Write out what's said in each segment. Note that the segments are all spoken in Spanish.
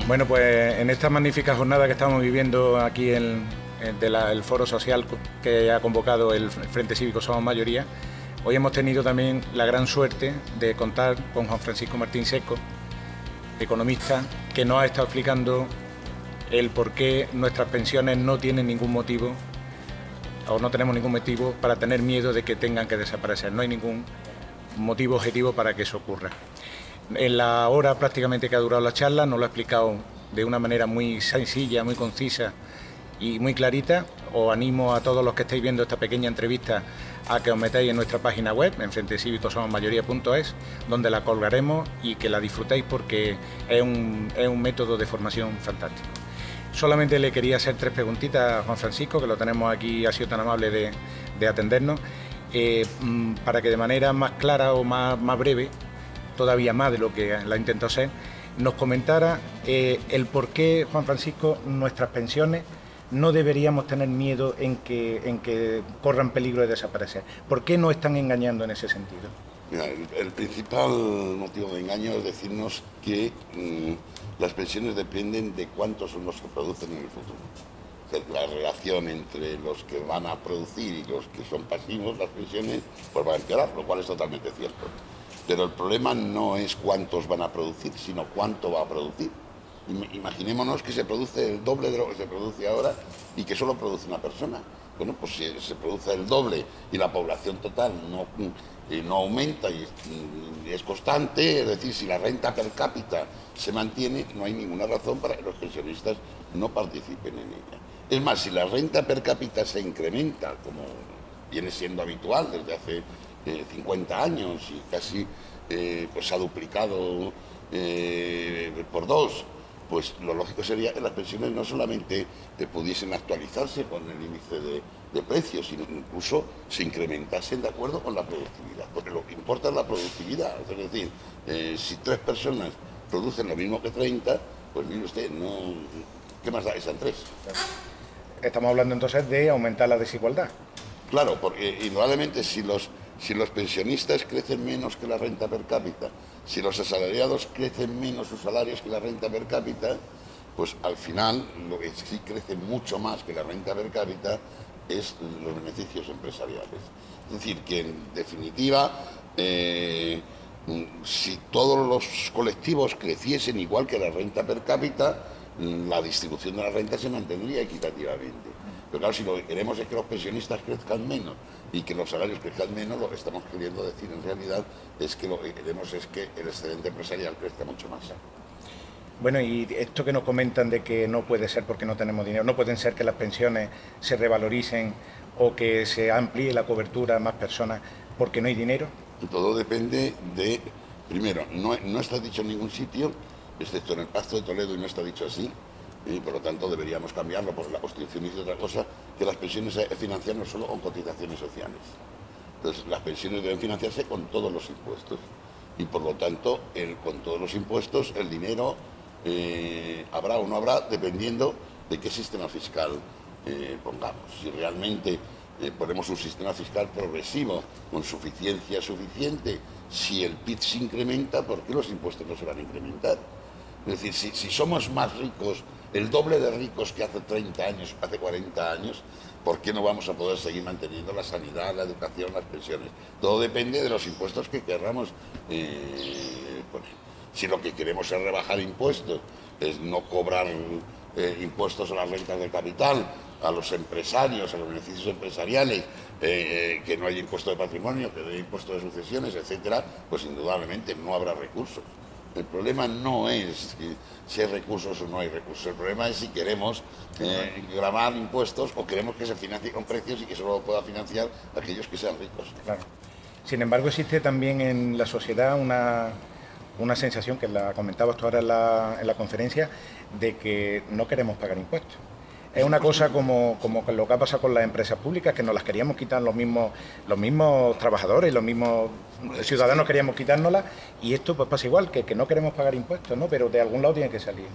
Bueno, pues en esta magnífica jornada que estamos viviendo aquí el foro social que ha convocado el Frente Cívico Somos Mayoría, hoy hemos tenido también la gran suerte de contar con Juan Francisco Martín Seco, economista, que nos ha estado explicando el por qué nuestras pensiones no tienen ningún motivo o no tenemos ningún motivo para tener miedo de que tengan que desaparecer. No hay ningún motivo objetivo para que eso ocurra. En la hora prácticamente que ha durado la charla nos lo ha explicado de una manera muy sencilla, muy concisa y muy clarita. Os animo a todos los que estáis viendo esta pequeña entrevista a que os metáis en nuestra página web, en frentecívicosomosmayoría.es, donde la colgaremos y que la disfrutéis porque es un método de formación fantástico. Solamente le quería hacer 3 preguntitas a Juan Francisco, que lo tenemos aquí, ha sido tan amable de atendernos, para que de manera más clara o más breve, todavía más de lo que la intentó hacer, nos comentara el por qué, Juan Francisco, nuestras pensiones no deberíamos tener miedo en que corran peligro de desaparecer. ¿Por qué no están engañando en ese sentido? Mira, el principal motivo de engaño es decirnos que las pensiones dependen de cuántos son los que producen en el futuro. O sea, la relación entre los que van a producir y los que son pasivos, las pensiones, pues va a empeorar, lo cual es totalmente cierto. Pero el problema no es cuántos van a producir, sino cuánto va a producir. Imaginémonos que se produce el doble de lo que se produce ahora y que solo produce una persona. Bueno, pues si se produce el doble y la población total no aumenta y es constante, es decir, si la renta per cápita se mantiene, no hay ninguna razón para que los pensionistas no participen en ella. Es más, si la renta per cápita se incrementa, como viene siendo habitual desde hace 50 años y casi pues ha duplicado por 2, pues lo lógico sería que las pensiones no solamente pudiesen actualizarse con el índice de precios, sino que incluso se incrementasen de acuerdo con la productividad, porque lo que importa es la productividad. Es decir, si 3 personas producen lo mismo que 30, pues mire usted, no, ¿qué más da que sean 3? Estamos hablando entonces de aumentar la desigualdad. Claro, porque indudablemente si los pensionistas crecen menos que la renta per cápita, si los asalariados crecen menos sus salarios que la renta per cápita, pues al final lo que sí crece mucho más que la renta per cápita es los beneficios empresariales. Es decir, que en definitiva, si todos los colectivos creciesen igual que la renta per cápita, la distribución de la renta se mantendría equitativamente. Pero claro, si lo que queremos es que los pensionistas crezcan menos y que los salarios crezcan menos, lo que estamos queriendo decir en realidad es que lo que queremos es que el excedente empresarial crezca mucho más. Bueno, y esto que nos comentan de que no puede ser porque no tenemos dinero, no pueden ser que las pensiones se revaloricen o que se amplíe la cobertura a más personas porque no hay dinero. Todo depende de, primero, no está dicho en ningún sitio, excepto en el Pacto de Toledo, y no está dicho así, y por lo tanto deberíamos cambiarlo, porque la Constitución dice otra cosa, que las pensiones se financian no solo con cotizaciones sociales. Entonces, las pensiones deben financiarse con todos los impuestos, y por lo tanto, con todos los impuestos, el dinero habrá o no habrá, dependiendo de qué sistema fiscal pongamos. Si realmente ponemos un sistema fiscal progresivo, con suficiencia suficiente, si el PIB se incrementa, ¿por qué los impuestos no se van a incrementar? Es decir, si somos más ricos, el doble de ricos que hace 30 años, hace 40 años, ¿por qué no vamos a poder seguir manteniendo la sanidad, la educación, las pensiones? Todo depende de los impuestos que querramos poner. Si lo que queremos es rebajar impuestos, es no cobrar impuestos a las rentas del capital, a los empresarios, a los beneficios empresariales, que no haya impuesto de patrimonio, que no haya impuesto de sucesiones, etcétera, pues indudablemente no habrá recursos. El problema no es si hay recursos o no hay recursos. El problema es si queremos gravar impuestos o queremos que se financie con precios y que solo pueda financiar aquellos que sean ricos. Claro. Sin embargo, existe también en la sociedad una sensación, que la comentabas tú ahora en la conferencia, de que no queremos pagar impuestos. Es una cosa como lo que ha pasado con las empresas públicas, que nos las queríamos quitar los mismos trabajadores, los mismos ciudadanos queríamos quitárnoslas, y esto pues pasa igual, que no queremos pagar impuestos, ¿no? Pero de algún lado tiene que salir.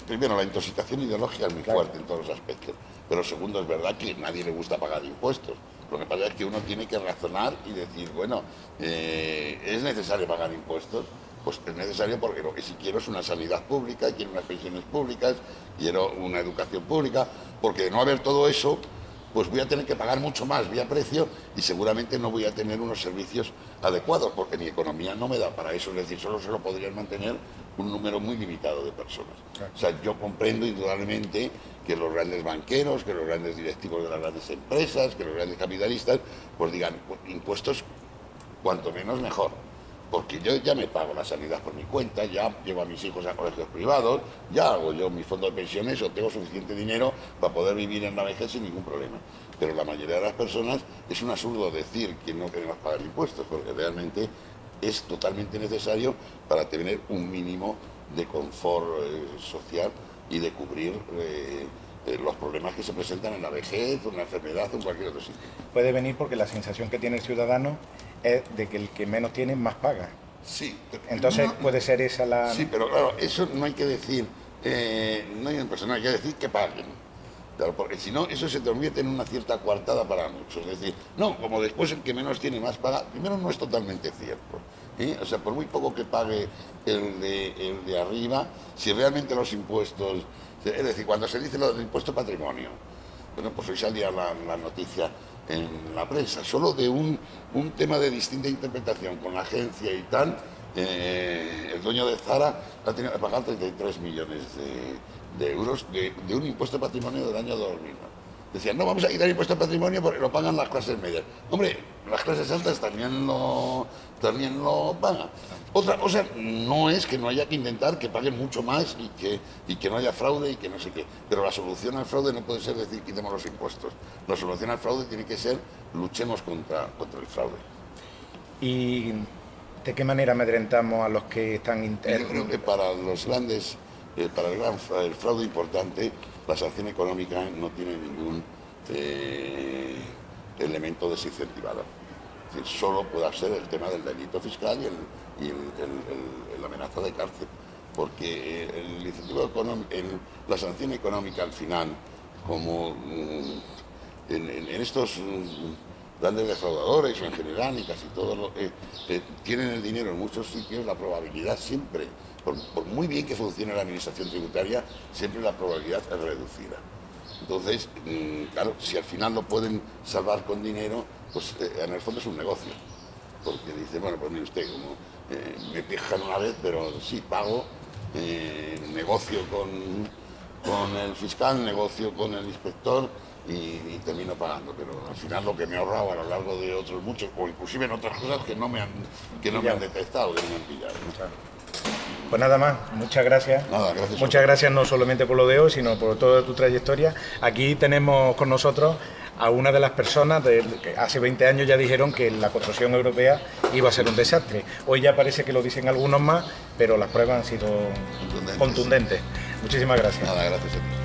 Primero, la intoxicación ideológica es muy fuerte en todos los aspectos, pero segundo, es verdad que a nadie le gusta pagar impuestos. Lo que pasa es que uno tiene que razonar y decir, bueno, ¿es necesario pagar impuestos? pues es necesario porque lo que sí quiero es una sanidad pública, quiero unas pensiones públicas, quiero una educación pública, porque de no haber todo eso, pues voy a tener que pagar mucho más vía precio y seguramente no voy a tener unos servicios adecuados, porque mi economía no me da para eso, es decir, solo se lo podrían mantener un número muy limitado de personas. O sea, yo comprendo indudablemente que los grandes banqueros, que los grandes directivos de las grandes empresas, que los grandes capitalistas, pues digan, pues, impuestos cuanto menos mejor. Porque yo ya me pago la sanidad por mi cuenta, ya llevo a mis hijos a colegios privados, ya hago yo mi fondo de pensiones o tengo suficiente dinero para poder vivir en la vejez sin ningún problema. Pero la mayoría de las personas es un absurdo decir que no queremos pagar impuestos, porque realmente es totalmente necesario para tener un mínimo de confort social y de cubrir los problemas que se presentan en la vejez, en la enfermedad o en cualquier otro sitio. Puede venir porque la sensación que tiene el ciudadano es de que el que menos tiene más paga. Sí. Entonces no, puede ser esa la... Sí, pero claro, eso no hay que decir, no hay persona, hay que decir que paguen. Claro, porque si no, eso se convierte en una cierta coartada para muchos. Es decir, no, como después el que menos tiene más paga, primero no es totalmente cierto. O sea, por muy poco que pague el de arriba, si realmente los impuestos, es decir, cuando se dice lo del impuesto patrimonio, bueno, pues hoy salía la noticia en la prensa, solo de un tema de distinta interpretación con la agencia y tal, el dueño de Zara ha tenido que pagar 33 millones de euros de un impuesto de patrimonio del año 2000. Decían, no vamos a quitar el impuesto de patrimonio porque lo pagan las clases medias. Hombre, las clases altas también lo pagan. Otra cosa no es que no haya que intentar que paguen mucho más y que no haya fraude y que no sé qué. Pero la solución al fraude no puede ser decir quitemos los impuestos. La solución al fraude tiene que ser luchemos contra el fraude. ¿Y de qué manera amedrentamos a los que están Yo creo que para los grandes, para el fraude importante, la sanción económica no tiene ningún elemento desincentivador. Es decir, solo puede ser el tema del delito fiscal y la amenaza de cárcel, porque el incentivo económico, la sanción económica al final, como en estos grandes defraudadores o en general y casi todos tienen el dinero en muchos sitios, la probabilidad siempre, por muy bien que funcione la administración tributaria, siempre la probabilidad es reducida. Entonces, claro, si al final lo pueden salvar con dinero, pues en el fondo es un negocio. Porque dice, bueno, pues mire usted, como me pijan una vez, pero sí, pago, negocio con el fiscal, negocio con el inspector y termino pagando. Pero al final lo que me he ahorrado a lo largo de otros muchos, o inclusive en otras cosas que no me han detectado, que no me han pillado, ¿no? Pues nada más, muchas gracias. Nada, gracias. Muchas gracias no solamente por lo de hoy, sino por toda tu trayectoria. Aquí tenemos con nosotros a una de las personas que hace 20 años ya dijeron que la construcción europea iba a ser un desastre. Hoy ya parece que lo dicen algunos más, pero las pruebas han sido contundentes. Muchísimas gracias. Nada, gracias a ti.